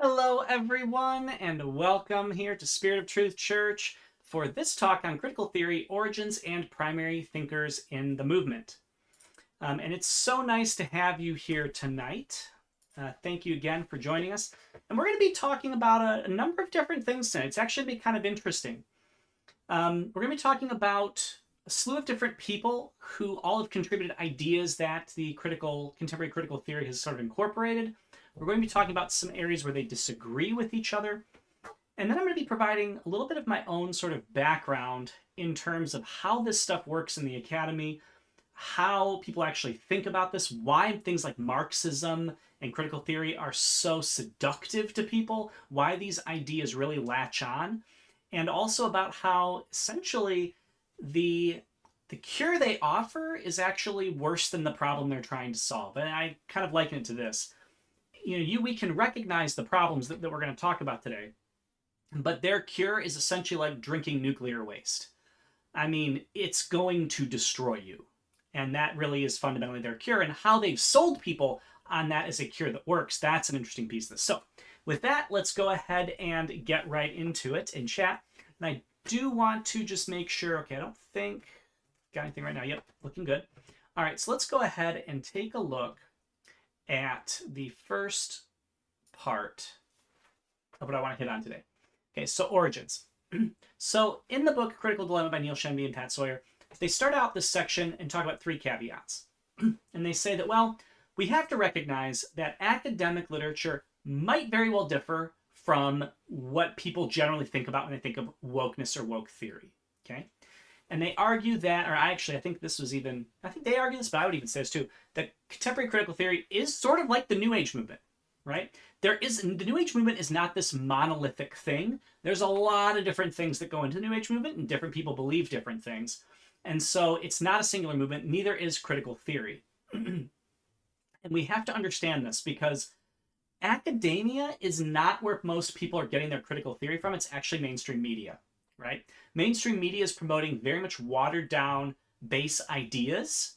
Hello, everyone, and welcome here to Spirit of Truth Church for this talk on critical theory, origins, and primary thinkers in the movement. And it's so nice to have you here tonight. Thank you again for joining us. And we're going to be talking about a number of different things tonight. It's actually going to be kind of interesting. We're going to be talking about a slew of different people who all have contributed ideas that the contemporary critical theory has sort of incorporated. We're going to be talking about some areas where they disagree with each other. And then I'm going to be providing a little bit of my own sort of background in terms of how this stuff works in the academy, how people actually think about this, why things like Marxism and critical theory are so seductive to people, why these ideas really latch on, and also about how essentially the cure they offer is actually worse than the problem they're trying to solve. And I kind of liken it to this. We can recognize the problems that we're going to talk about today, but their cure is essentially like drinking nuclear waste. I mean, it's going to destroy you. And that really is fundamentally their cure. And how they've sold people on that as a cure that works, that's an interesting piece of this. So with that, let's go ahead and get right into it in chat. And I do want to just make sure, okay, I don't think got anything right now. Yep, looking good. All right, so let's go ahead and take a look at the first part of what I want to hit on today. Okay, so origins. So in the book Critical Dilemma by Neil Shenby and Pat Sawyer, they start out this section and talk about three caveats. And they say that, well, we have to recognize that academic literature might very well differ from what people generally think about when they think of wokeness or woke theory. Okay? And they argue that, or I think this was even, I think they argue this, but I would even say this too, that contemporary critical theory is sort of like the New Age movement, right? The New Age movement is not this monolithic thing. There's a lot of different things that go into the New Age movement, and different people believe different things. And so it's not a singular movement, neither is critical theory. And we have to understand this because academia is not where most people are getting their critical theory from. It's actually mainstream media. Right? Mainstream media is promoting very much watered down base ideas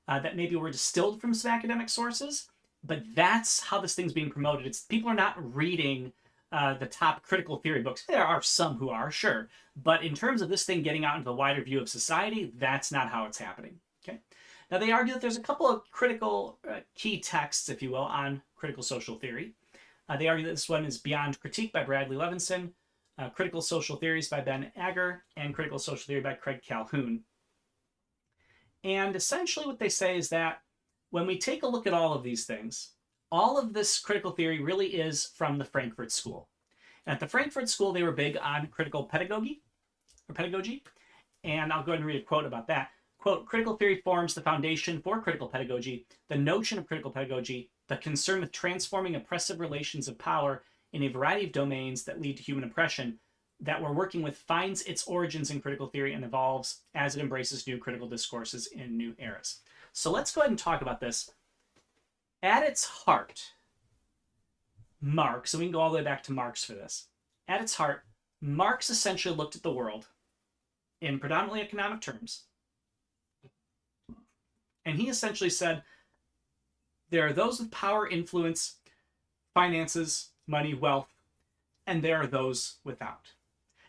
that maybe were distilled from some academic sources, but that's how this thing's being promoted. It's people are not reading the top critical theory books. There are some who are, sure, but in terms of this thing getting out into the wider view of society, that's not how it's happening. Okay. Now they argue that there's a couple of critical key texts, if you will, on critical social theory. They argue that this one is Beyond Critique by Bradley Levinson, Critical Social Theories by Ben Agger, and Critical Social Theory by Craig Calhoun. And essentially what they say is that when we take a look at all of these things, all of this critical theory really is from the Frankfurt School. And at the Frankfurt School, they were big on critical pedagogy, and I'll go ahead and read a quote about that. Quote, critical theory forms the foundation for critical pedagogy. The notion of critical pedagogy, the concern with transforming oppressive relations of power in a variety of domains that lead to human oppression that we're working with, finds its origins in critical theory and evolves as it embraces new critical discourses in new eras. So let's go ahead and talk about this. At its heart, Marx, and we can go all the way back to Marx for this. At its heart, Marx essentially looked at the world in predominantly economic terms. And he essentially said, there are those with power, influence, finances, money, wealth, and there are those without.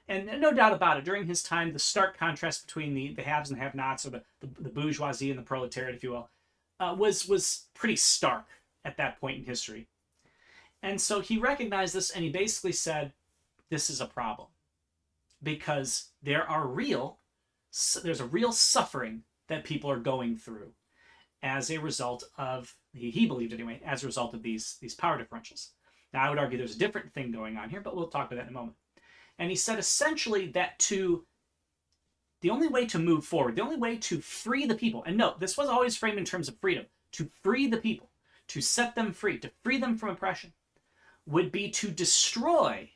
And no doubt about it, during his time, the stark contrast between the haves and have-nots, or the bourgeoisie and the proletariat, if you will, was pretty stark at that point in history. And so he recognized this, and he basically said, this is a problem. Because there's a real suffering that people are going through as a result of, he believed anyway, as a result of these power differentials. Now, I would argue there's a different thing going on here, but we'll talk about that in a moment. And he said essentially that the only way to move forward, the only way to free the people, and no, this was always framed in terms of freedom, to free the people, to set them free, to free them from oppression, would be to destroy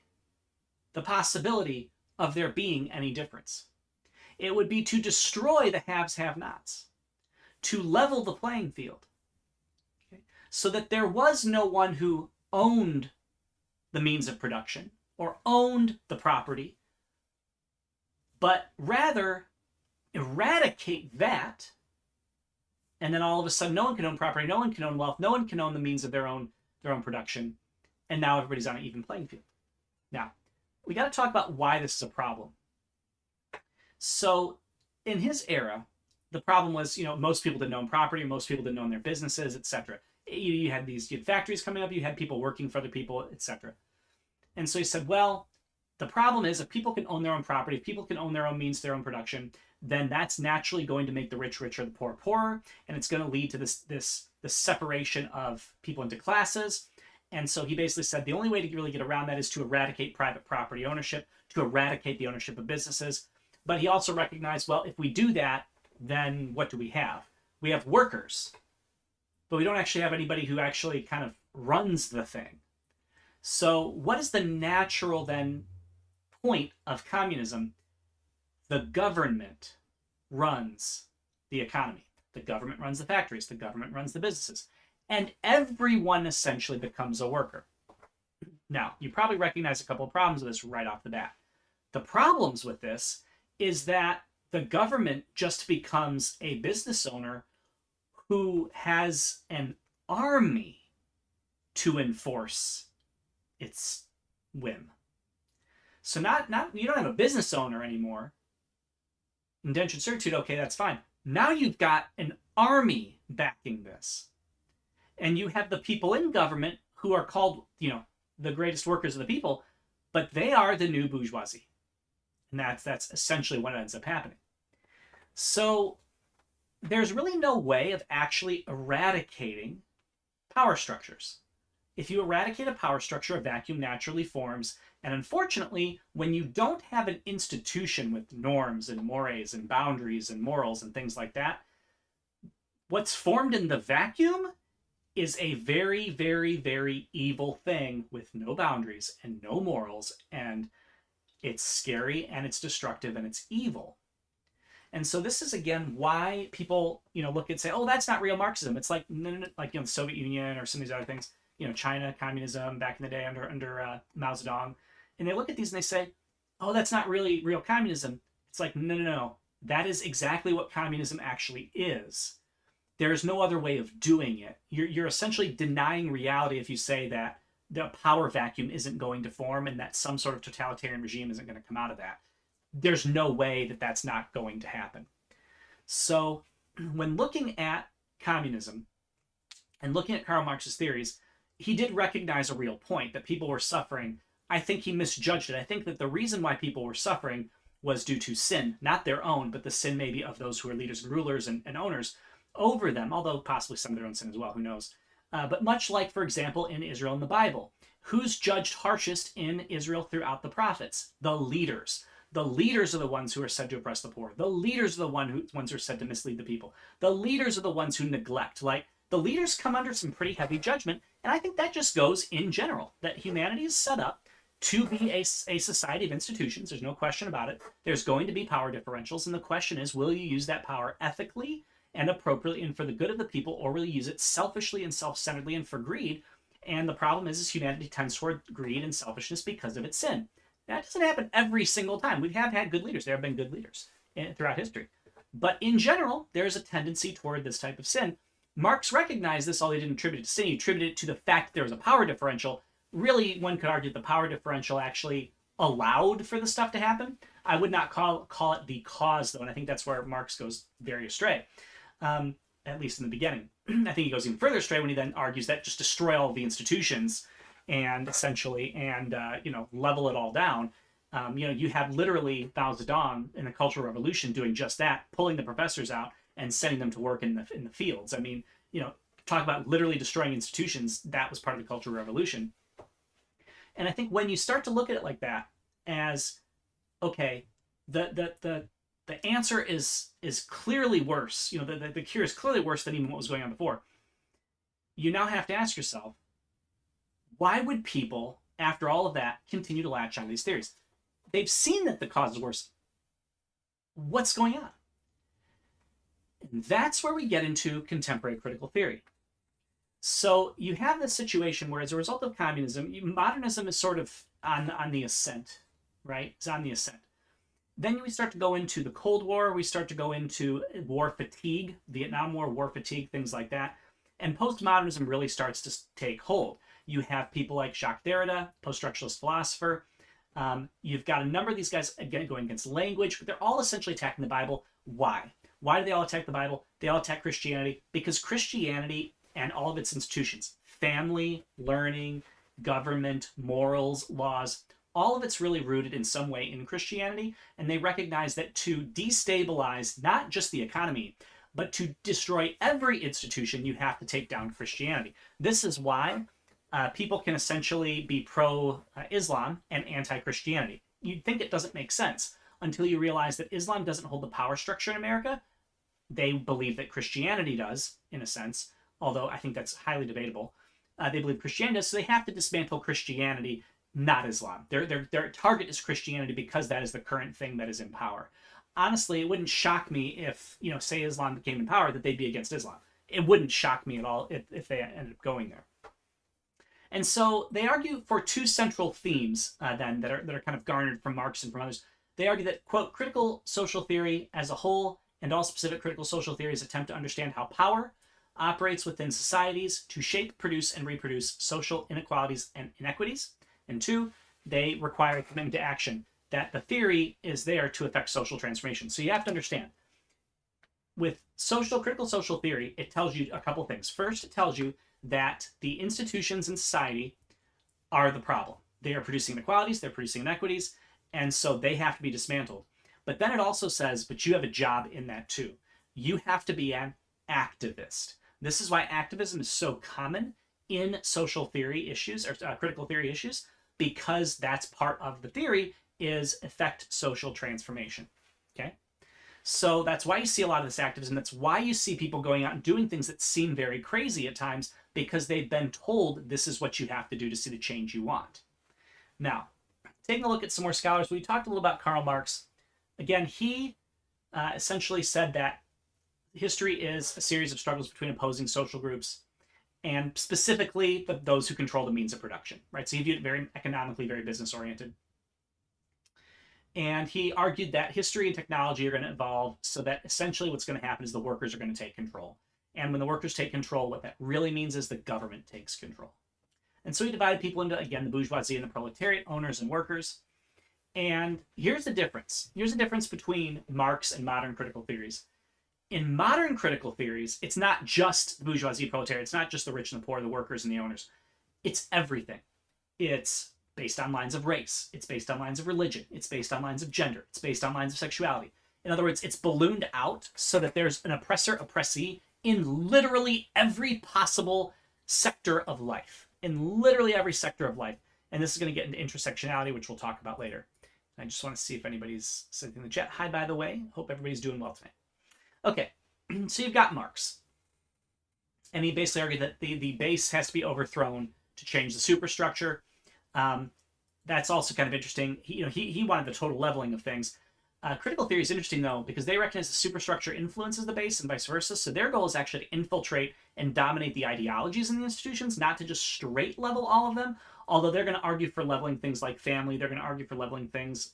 the possibility of there being any difference. It would be to destroy the haves, have-nots, to level the playing field, okay? So that there was no one who owned the means of production or owned the property, but rather eradicate that, and then all of a sudden no one can own property, no one can own wealth, no one can own the means of their own production, and now everybody's on an even playing field. Now, we got to talk about why this is a problem. So, in his era, the problem was, most people didn't own property, most people didn't own their businesses, etc. You had factories coming up, you had people working for other people, etc. And so he said, well, the problem is if people can own their own property, if people can own their own means, their own production, then that's naturally going to make the rich richer, the poor poorer, and it's going to lead to this separation of people into classes. And so he basically said the only way to really get around that is to eradicate private property ownership, to eradicate the ownership of businesses. But he also recognized, well, if we do that, then what do we have? We have workers, but we don't actually have anybody who actually kind of runs the thing. So what is the natural then point of communism? The government runs the economy. The government runs the factories. The government runs the businesses. And everyone essentially becomes a worker. Now, you probably recognize a couple of problems with this right off the bat. The problems with this is that the government just becomes a business owner who has an army to enforce its whim. So not you don't have a business owner anymore. Indentured servitude, okay, that's fine. Now you've got an army backing this. And you have the people in government who are called, the greatest workers of the people, but they are the new bourgeoisie. And that's essentially what ends up happening. So there's really no way of actually eradicating power structures. If you eradicate a power structure, a vacuum naturally forms. And unfortunately, when you don't have an institution with norms and mores and boundaries and morals and things like that, what's formed in the vacuum is a very, very, very evil thing with no boundaries and no morals, and it's scary and it's destructive and it's evil. And so this is again why people, look and say, "Oh, that's not real Marxism." It's like, no, like the Soviet Union or some of these other things, China, communism back in the day under Mao Zedong, and they look at these and they say, "Oh, that's not really real communism." It's like, no, that is exactly what communism actually is. There is no other way of doing it. You're essentially denying reality if you say that the power vacuum isn't going to form and that some sort of totalitarian regime isn't going to come out of that. There's no way that that's not going to happen. So when looking at communism and looking at Karl Marx's theories, he did recognize a real point that people were suffering. I think he misjudged it. I think that the reason why people were suffering was due to sin, not their own, but the sin maybe of those who are leaders and rulers and owners over them, although possibly some of their own sin as well, who knows. But much like, for example, in Israel in the Bible, who's judged harshest in Israel throughout the prophets? The leaders. The leaders are the ones who are said to oppress the poor. The leaders are the ones who are said to mislead the people. The leaders are the ones who neglect. Like, the leaders come under some pretty heavy judgment, and I think that just goes in general, that humanity is set up to be a society of institutions. There's no question about it. There's going to be power differentials, and the question is, will you use that power ethically and appropriately and for the good of the people, or will you use it selfishly and self-centeredly and for greed? And the problem is humanity tends toward greed and selfishness because of its sin. That doesn't happen every single time. We have had good leaders. There have been good leaders throughout history. But in general, there's a tendency toward this type of sin. Marx recognized this, although he didn't attribute it to sin. He attributed it to the fact that there was a power differential. Really, one could argue the power differential actually allowed for the stuff to happen. I would not call it the cause, though, and I think that's where Marx goes very astray, at least in the beginning. I think he goes even further astray when he then argues that just destroy all of the institutions and essentially, level it all down. You have literally Mao Zedong in the Cultural Revolution doing just that, pulling the professors out and sending them to work in the fields. I mean, talk about literally destroying institutions. That was part of the Cultural Revolution. And I think when you start to look at it like that, as okay, the answer is clearly worse. The cure is clearly worse than even what was going on before. You now have to ask yourself, why would people, after all of that, continue to latch on these theories? They've seen that the cause is worse. What's going on? And that's where we get into contemporary critical theory. So you have this situation where, as a result of communism, modernism is sort of on the ascent, right? It's on the ascent. Then we start to go into the Cold War. We start to go into war fatigue, Vietnam War, war fatigue, things like that. And postmodernism really starts to take hold. You have people like Jacques Derrida, post-structuralist philosopher. You've got a number of these guys, again, going against language, but they're all essentially attacking the Bible. Why? Why do they all attack the Bible? They all attack Christianity because Christianity and all of its institutions, family, learning, government, morals, laws, all of it's really rooted in some way in Christianity, and they recognize that to destabilize not just the economy, but to destroy every institution, you have to take down Christianity. This is why people can essentially be pro-Islam and anti-Christianity. You'd think it doesn't make sense until you realize that Islam doesn't hold the power structure in America. They believe that Christianity does, in a sense, although I think that's highly debatable. They believe Christianity does, so they have to dismantle Christianity, not Islam. Their target is Christianity because that is the current thing that is in power. Honestly, it wouldn't shock me if, say Islam became in power, that they'd be against Islam. It wouldn't shock me at all if they ended up going there. And so they argue for two central themes then that are kind of garnered from Marx and from others. They argue that, quote, critical social theory as a whole and all specific critical social theories attempt to understand how power operates within societies to shape, produce, and reproduce social inequalities and inequities. And two, they require a commitment to action, that the theory is there to affect social transformation. So you have to understand, with critical social theory, it tells you a couple things. First, it tells you that the institutions in society are the problem. They are producing inequalities, they're producing inequities, and so they have to be dismantled. But then it also says, but you have a job in that too. You have to be an activist. This is why activism is so common in social theory issues, or critical theory issues, because that's part of the theory, is affect social transformation. Okay? So that's why you see a lot of this activism. That's why you see people going out and doing things that seem very crazy at times, because they've been told this is what you have to do to see the change you want. Now, taking a look at some more scholars, we talked a little about Karl Marx. Again, he essentially said that history is a series of struggles between opposing social groups, and specifically those who control the means of production, right? So he viewed it very economically, very business-oriented. And he argued that history and technology are going to evolve so that essentially what's going to happen is the workers are going to take control. And when the workers take control, what that really means is the government takes control. And so he divided people into, again, the bourgeoisie and the proletariat, owners and workers. And here's the difference. Here's the difference between Marx and modern critical theories. In modern critical theories, it's not just the bourgeoisie, proletariat. It's not just the rich and the poor, the workers and the owners. It's everything. It's based on lines of race. It's based on lines of religion. It's based on lines of gender. It's based on lines of sexuality. In other words, it's ballooned out so that there's an oppressor-oppressee in literally every possible sector of life. In literally every sector of life. And this is going to get into intersectionality, which we'll talk about later. I just want to see if anybody's sent in the chat. Hi, by the way. Hope everybody's doing well tonight. Okay, so you've got Marx. And he basically argued that the base has to be overthrown to change the superstructure. That's also kind of interesting. He wanted the total leveling of things. Critical theory is interesting, though, because they recognize the superstructure influences the base and vice versa. So their goal is actually to infiltrate and dominate the ideologies in the institutions, not to just straight level all of them. Although they're going to argue for leveling things like family. They're going to argue for leveling things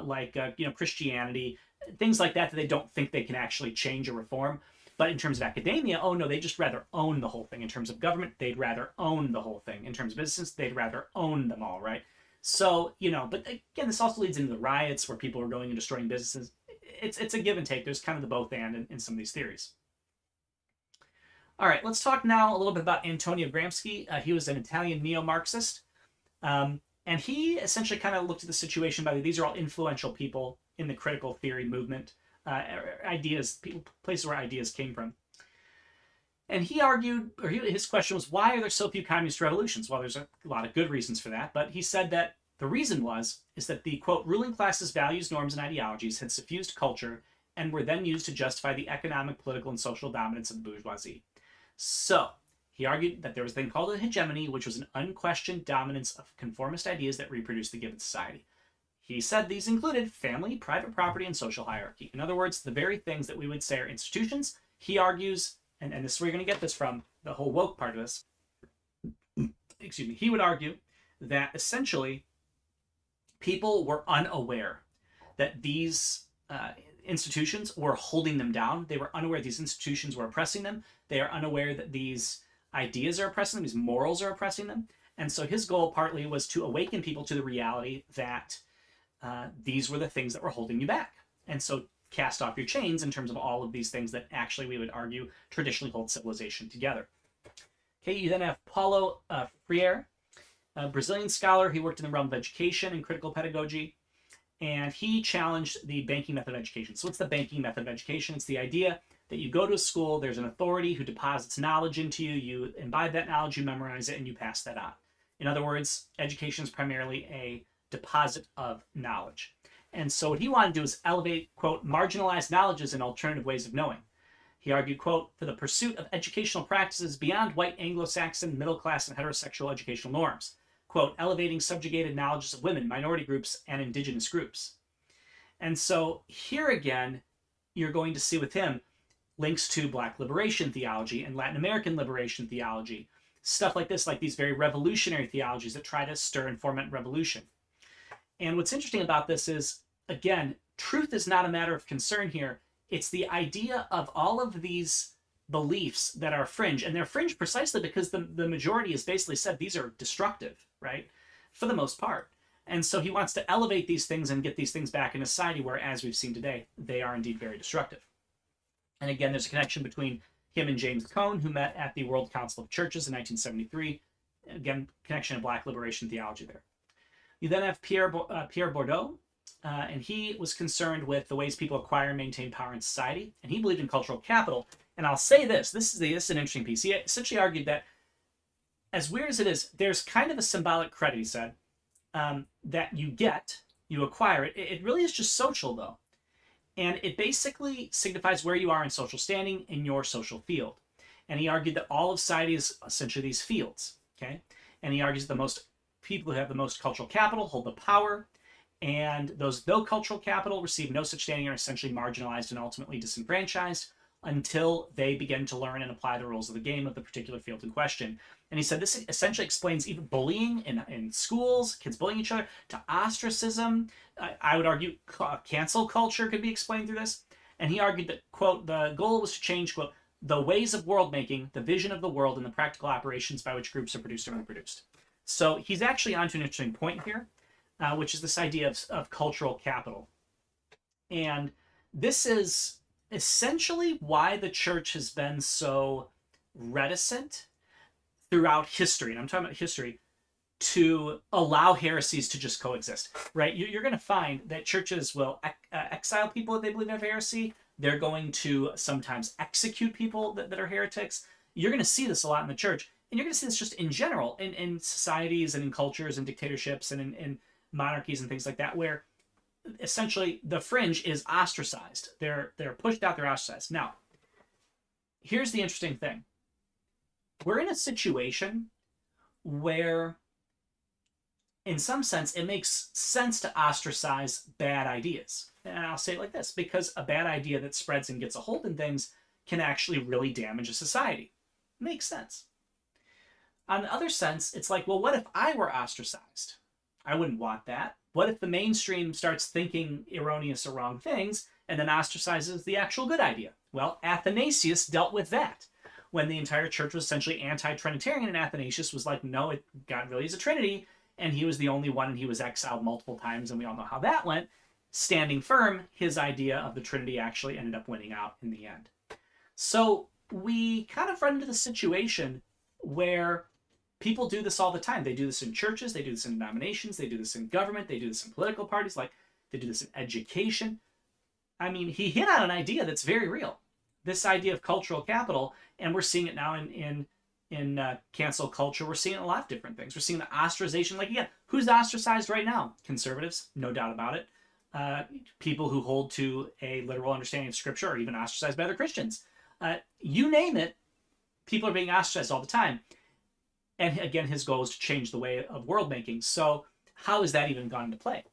like Christianity, things like that they don't think they can actually change or reform. But in terms of academia, oh no, they just rather own the whole thing. In terms of government, they'd rather own the whole thing. In terms of business, they'd rather own them all, right? So, but again, this also leads into the riots where people are going and destroying businesses. It's a give and take. There's kind of the both and in some of these theories. All right, let's talk now a little bit about Antonio Gramsci. He was an Italian neo-Marxist. And he essentially kind of looked at the situation by these are all influential people in the critical theory movement, ideas, places where ideas came from. And he argued, or his question was, why are there so few communist revolutions? Well, there's a lot of good reasons for that, but he said that the reason is that the, quote, ruling class's values, norms, and ideologies had suffused culture and were then used to justify the economic, political, and social dominance of the bourgeoisie. So, he argued that there was a thing called a hegemony, which was an unquestioned dominance of conformist ideas that reproduced the given society. He said these included family, private property, and social hierarchy. In other words, the very things that we would say are institutions, he argues, and this is where you're going to get this from, the whole woke part of this, excuse me, he would argue that essentially people were unaware that these institutions were holding them down. They were unaware these institutions were oppressing them. They are unaware that these ideas are oppressing them, these morals are oppressing them. And so his goal partly was to awaken people to the reality that these were the things that were holding you back. And so cast off your chains in terms of all of these things that actually, we would argue, traditionally hold civilization together. Okay, you then have Paulo Freire, a Brazilian scholar. He worked in the realm of education and critical pedagogy, and he challenged the banking method of education. So what's the banking method of education? It's the idea that you go to a school, there's an authority who deposits knowledge into you, you imbibe that knowledge, you memorize it, and you pass that on. In other words, education is primarily a deposit of knowledge. And so what he wanted to do is elevate, quote, marginalized knowledges and alternative ways of knowing. He argued, quote, for the pursuit of educational practices beyond white Anglo-Saxon, middle-class, and heterosexual educational norms. Quote, elevating subjugated knowledges of women, minority groups, and indigenous groups. And so here again, you're going to see with him links to Black liberation theology and Latin American liberation theology. Stuff like this, like these very revolutionary theologies that try to stir and foment revolution. And what's interesting about this is, again, truth is not a matter of concern here. It's the idea of all of these beliefs that are fringe, and they're fringe precisely because the majority has basically said these are destructive, right? For the most part. And so he wants to elevate these things and get these things back in a society where, as we've seen today, they are indeed very destructive. And again, there's a connection between him and James Cone, who met at the World Council of Churches in 1973. Again, connection to Black liberation theology there. You then have Pierre Bourdieu, and he was concerned with the ways people acquire and maintain power in society, and he believed in cultural capital. And I'll say this is an interesting piece. He essentially argued that, as weird as it is, there's kind of a symbolic credit, he said, that you acquire it. It really is just social, though. And it basically signifies where you are in social standing in your social field. And he argued that all of society is essentially these fields, okay? And he argues that the most people who have the most cultural capital hold the power, and those with no cultural capital receive no such standing, are essentially marginalized and ultimately disenfranchised until they begin to learn and apply the rules of the game of the particular field in question. And he said this essentially explains even bullying in schools, kids bullying each other, to ostracism. I would argue cancel culture could be explained through this. And he argued that, quote, the goal was to change, quote, the ways of world making, the vision of the world, and the practical operations by which groups are produced and reproduced. So he's actually onto an interesting point here, which is this idea of cultural capital. And this is essentially why the church has been so reticent throughout history, and I'm talking about history, to allow heresies to just coexist, right? You're going to find that churches will exile people that they believe have heresy. They're going to sometimes execute people that are heretics. You're going to see this a lot in the church, and you're going to see this just in general in societies and in cultures and dictatorships and in monarchies and things like that, where essentially the fringe is ostracized. They're pushed out, they're ostracized. Now, here's the interesting thing. We're in a situation where, in some sense, it makes sense to ostracize bad ideas. And I'll say it like this, because a bad idea that spreads and gets a hold in things can actually really damage a society. Makes sense. On the other sense, it's like, well, what if I were ostracized? I wouldn't want that. What if the mainstream starts thinking erroneous or wrong things and then ostracizes the actual good idea? Well, Athanasius dealt with that when the entire church was essentially anti-Trinitarian, and Athanasius was like, no, God really is a Trinity, and he was the only one, and he was exiled multiple times, and we all know how that went. Standing firm, his idea of the Trinity actually ended up winning out in the end. So we kind of run into the situation where people do this all the time. They do this in churches, they do this in denominations, they do this in government, they do this in political parties, like they do this in education. I mean, he hit on an idea that's very real. This idea of cultural capital, and we're seeing it now in cancel culture. We're seeing a lot of different things. We're seeing the ostracization. Like, again, who's ostracized right now? Conservatives, no doubt about it. People who hold to a literal understanding of Scripture are even ostracized by other Christians. You name it, people are being ostracized all the time. And again, his goal is to change the way of world making. So how has that even gone into play?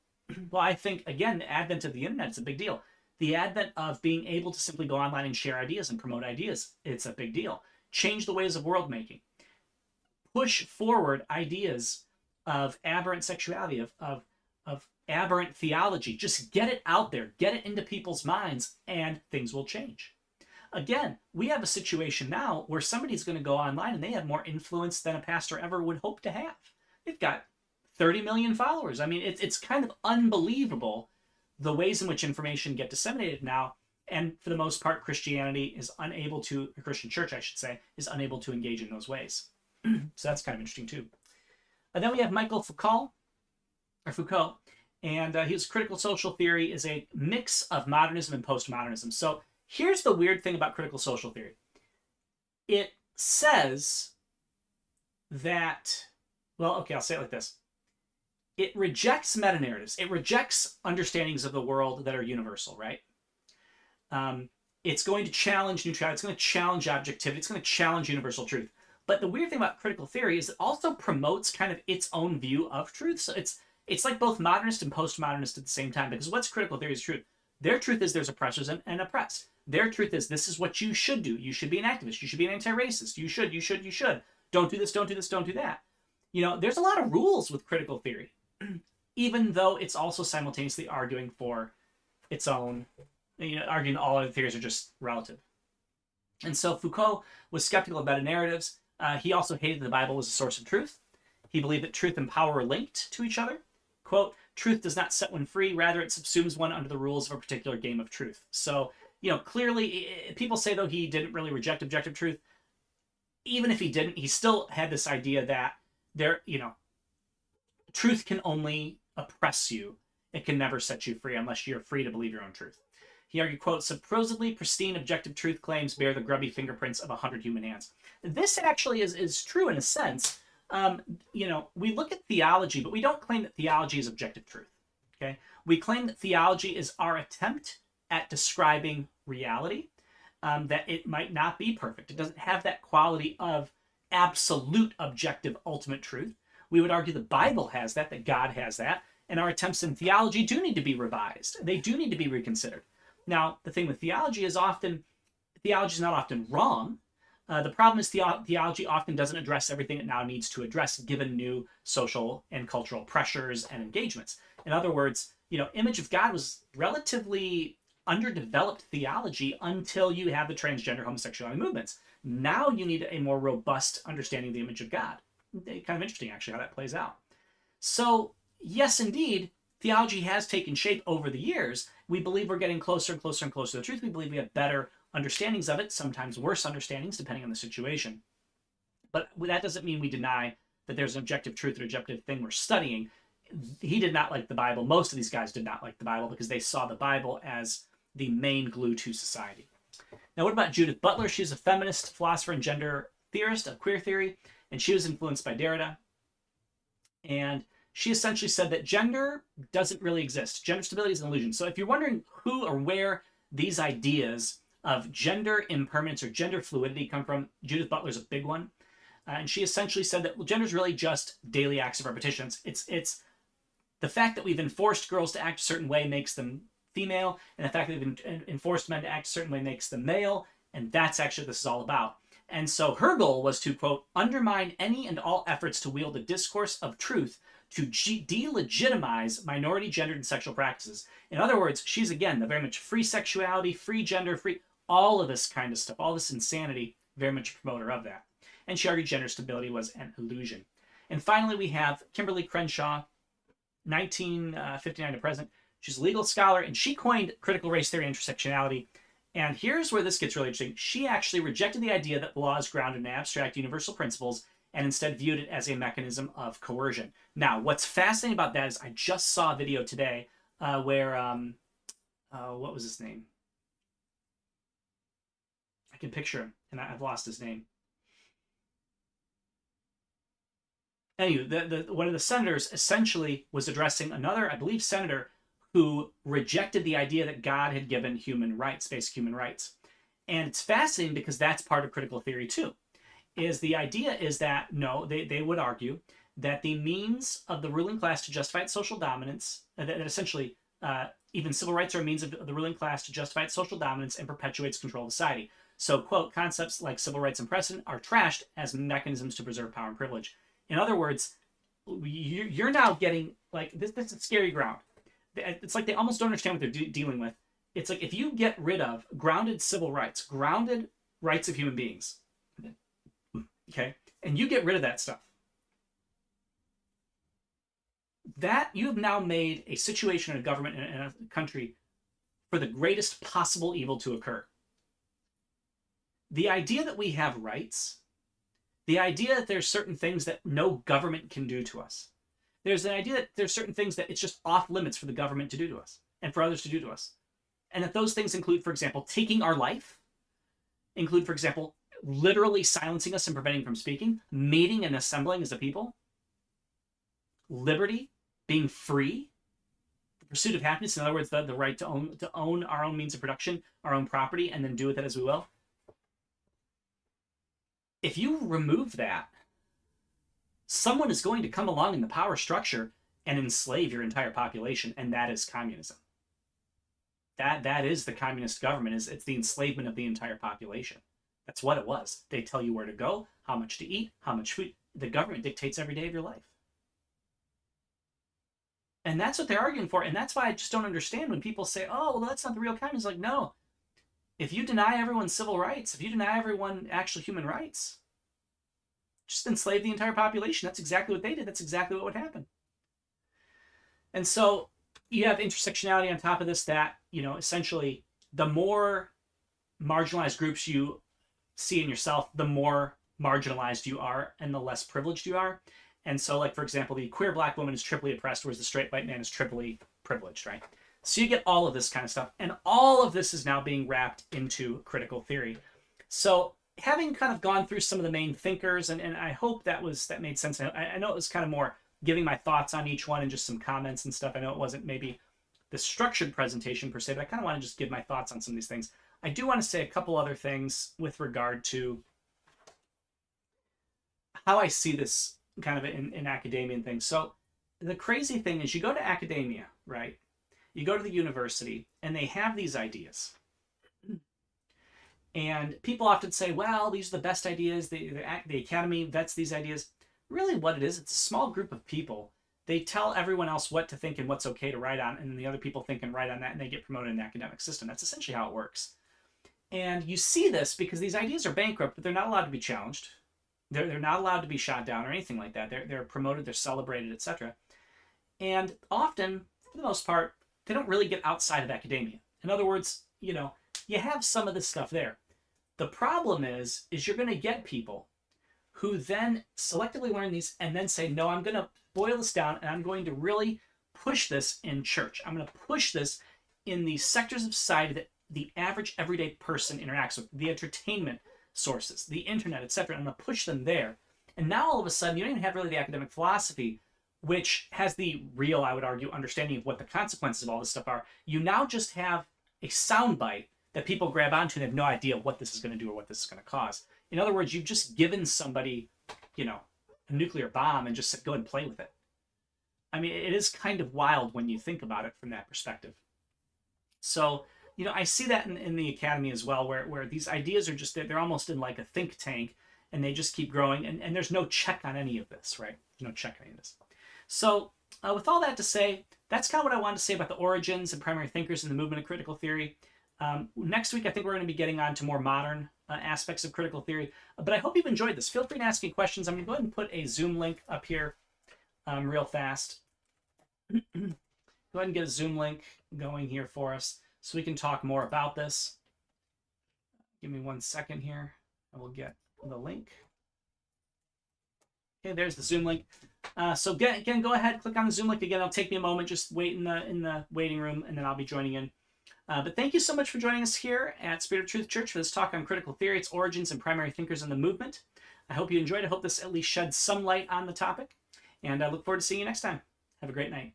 Well, I think, again, the advent of the internet is a big deal. The advent of being able to simply go online and share ideas and promote ideas, it's a big deal. Change the ways of world making. Push forward ideas of aberrant sexuality, of aberrant theology. Just get it out there. Get it into people's minds, and things will change. Again, we have a situation now where somebody's going to go online and they have more influence than a pastor ever would hope to have. they've got 30 million followers. I mean, it's kind of unbelievable the ways in which information get disseminated now. And for the most part, Christianity is unable to, the Christian church, I should say, is unable to engage in those ways. So that's kind of interesting too. And then we have Michael Foucault, and his critical social theory is a mix of modernism and postmodernism. So here's the weird thing about critical social theory. It says that, well, okay, I'll say it like this. It rejects meta-narratives. It rejects understandings of the world that are universal, right? It's going to challenge neutrality. It's going to challenge objectivity. It's going to challenge universal truth. But the weird thing about critical theory is it also promotes kind of its own view of truth. So it's like both modernist and postmodernist at the same time, because what's critical theory's truth? Their truth is there's oppressors and oppressed. Their truth is this is what you should do. You should be an activist. You should be an anti-racist. You should. Don't do this, don't do this, don't do that. You know, there's a lot of rules with critical theory, even though it's also simultaneously arguing for its own, you know, arguing all other theories are just relative. And so Foucault was skeptical of meta-narratives. He also hated the Bible as a source of truth. He believed that truth and power are linked to each other. Quote, truth does not set one free, rather it subsumes one under the rules of a particular game of truth. So, you know, clearly, people say, though, he didn't really reject objective truth. Even if he didn't, he still had this idea that truth can only oppress you. It can never set you free unless you're free to believe your own truth. He argued, quote, supposedly pristine objective truth claims bear the grubby fingerprints of 100 human hands. This actually is true in a sense. We look at theology, but we don't claim that theology is objective truth. Okay? We claim that theology is our attempt at describing reality, that it might not be perfect. It doesn't have that quality of absolute objective ultimate truth. We would argue the Bible has that God has that, and our attempts in theology do need to be revised. They do need to be reconsidered. Now, the thing with theology is theology is not often wrong. The problem is theology often doesn't address everything it now needs to address given new social and cultural pressures and engagements. In other words, image of God was relatively underdeveloped theology until you have the transgender homosexuality movements. Now you need a more robust understanding of the image of God. Kind of interesting, actually, how that plays out. So, yes, indeed, theology has taken shape over the years. We believe we're getting closer and closer and closer to the truth. We believe we have better understandings of it, sometimes worse understandings, depending on the situation. But that doesn't mean we deny that there's an objective truth or objective thing we're studying. He did not like the Bible. Most of these guys did not like the Bible because they saw the Bible as the main glue to society. Now, what about Judith Butler? She's a feminist, philosopher, and gender theorist of queer theory, and she was influenced by Derrida. And she essentially said that gender doesn't really exist. Gender stability is an illusion. So if you're wondering who or where these ideas of gender impermanence or gender fluidity come from, Judith Butler's a big one. And she essentially said that gender is really just daily acts of repetition. It's the fact that we've enforced girls to act a certain way makes them female, and the fact that we've enforced men to act a certain way makes them male, and that's actually what this is all about. And so her goal was to, quote, undermine any and all efforts to wield a discourse of truth to delegitimize minority gendered and sexual practices. In other words, she's, again, the very much free sexuality, free gender, free, all of this kind of stuff, all this insanity, very much a promoter of that. And she argued gender stability was an illusion. And finally, we have Kimberly Crenshaw, 1959 to present. She's a legal scholar, and she coined critical race theory and intersectionality. And here's where this gets really interesting. She actually rejected the idea that the law is grounded in abstract universal principles and instead viewed it as a mechanism of coercion. Now, what's fascinating about that is I just saw a video today where, what was his name? I can picture him, and I've lost his name. Anyway, one of the senators essentially was addressing another, I believe, senator who rejected the idea that God had given human rights, basic human rights. And it's fascinating because that's part of critical theory too. The idea is that, no, they would argue that the means of the ruling class to justify its social dominance, that essentially even civil rights are a means of the ruling class to justify its social dominance and perpetuates control of society. So, quote, concepts like civil rights and precedent are trashed as mechanisms to preserve power and privilege. In other words, you're now getting, like, this is scary ground. It's like they almost don't understand what they're dealing with. It's like if you get rid of grounded civil rights, grounded rights of human beings, okay, and you get rid of that stuff, that you have now made a situation in a government in a country for the greatest possible evil to occur. The idea that we have rights, the idea that there's certain things that no government can do to us, there's an idea that there's certain things that it's just off limits for the government to do to us and for others to do to us. And that those things include, for example, taking our life, include, for example, literally silencing us and preventing from speaking, meeting and assembling as a people, liberty, being free, the pursuit of happiness, in other words, the right to own our own means of production, our own property, and then do with it as we will. If you remove that, someone is going to come along in the power structure and enslave your entire population, and that is communism. That is the communist government. It's the enslavement of the entire population. That's what it was. They tell you where to go, how much to eat, how much food. The government dictates every day of your life. And that's what they're arguing for. And that's why I just don't understand when people say, oh, well, that's not the real communism. Like, no. If you deny everyone civil rights, if you deny everyone actual human rights, just enslave the entire population. That's exactly what they did. That's exactly what would happen. And so you have intersectionality on top of this that, essentially the more marginalized groups you see in yourself, the more marginalized you are and the less privileged you are. And so, like, for example, the queer black woman is triply oppressed, whereas the straight white man is triply privileged, right? So you get all of this kind of stuff. And all of this is now being wrapped into critical theory. So having kind of gone through some of the main thinkers, and I hope that made sense. I know it was kind of more giving my thoughts on each one and just some comments and stuff. I know it wasn't maybe the structured presentation per se, but I kind of want to just give my thoughts on some of these things. I do want to say a couple other things with regard to how I see this kind of in academia and things. So the crazy thing is you go to academia, right? You go to the university and they have these ideas. And people often say, well, these are the best ideas. The academy vets these ideas. Really what it is, it's a small group of people. They tell everyone else what to think and what's okay to write on, and then the other people think and write on that, and they get promoted in the academic system. That's essentially how it works. And you see this because these ideas are bankrupt, but they're not allowed to be challenged. They're not allowed to be shot down or anything like that. They're promoted, they're celebrated, etc. And often, for the most part, they don't really get outside of academia. In other words, you have some of this stuff there. The problem is you're going to get people who then selectively learn these and then say, no, I'm going to boil this down and I'm going to really push this in church. I'm going to push this in the sectors of society that the average everyday person interacts with, the entertainment sources, the internet, etc. I'm going to push them there. And now all of a sudden, you don't even have really the academic philosophy, which has the real, I would argue, understanding of what the consequences of all this stuff are. You now just have a soundbite that people grab onto and have no idea what this is going to do or what this is going to cause. In other words, you've just given somebody, a nuclear bomb and just said, go and play with it. I mean, it is kind of wild when you think about it from that perspective. So, I see that in the academy as well, where these ideas are just, they're almost in like a think tank and they just keep growing and there's no check on any of this, right? There's no check on any of this. So with all that to say, that's kind of what I wanted to say about the origins and primary thinkers in the movement of critical theory. Next week, I think we're going to be getting on to more modern aspects of critical theory. But I hope you've enjoyed this. Feel free to ask me questions. I'm going to go ahead and put a Zoom link up here real fast. Go ahead and get a Zoom link going here for us so we can talk more about this. Give me 1 second here. I will get the link. Okay, there's the Zoom link. So again, go ahead, click on the Zoom link again. It'll take me a moment. Just wait in the waiting room, and then I'll be joining in. But thank you so much for joining us here at Spirit of Truth Church for this talk on critical theory, its origins, and primary thinkers in the movement. I hope you enjoyed. I hope this at least sheds some light on the topic. And I look forward to seeing you next time. Have a great night.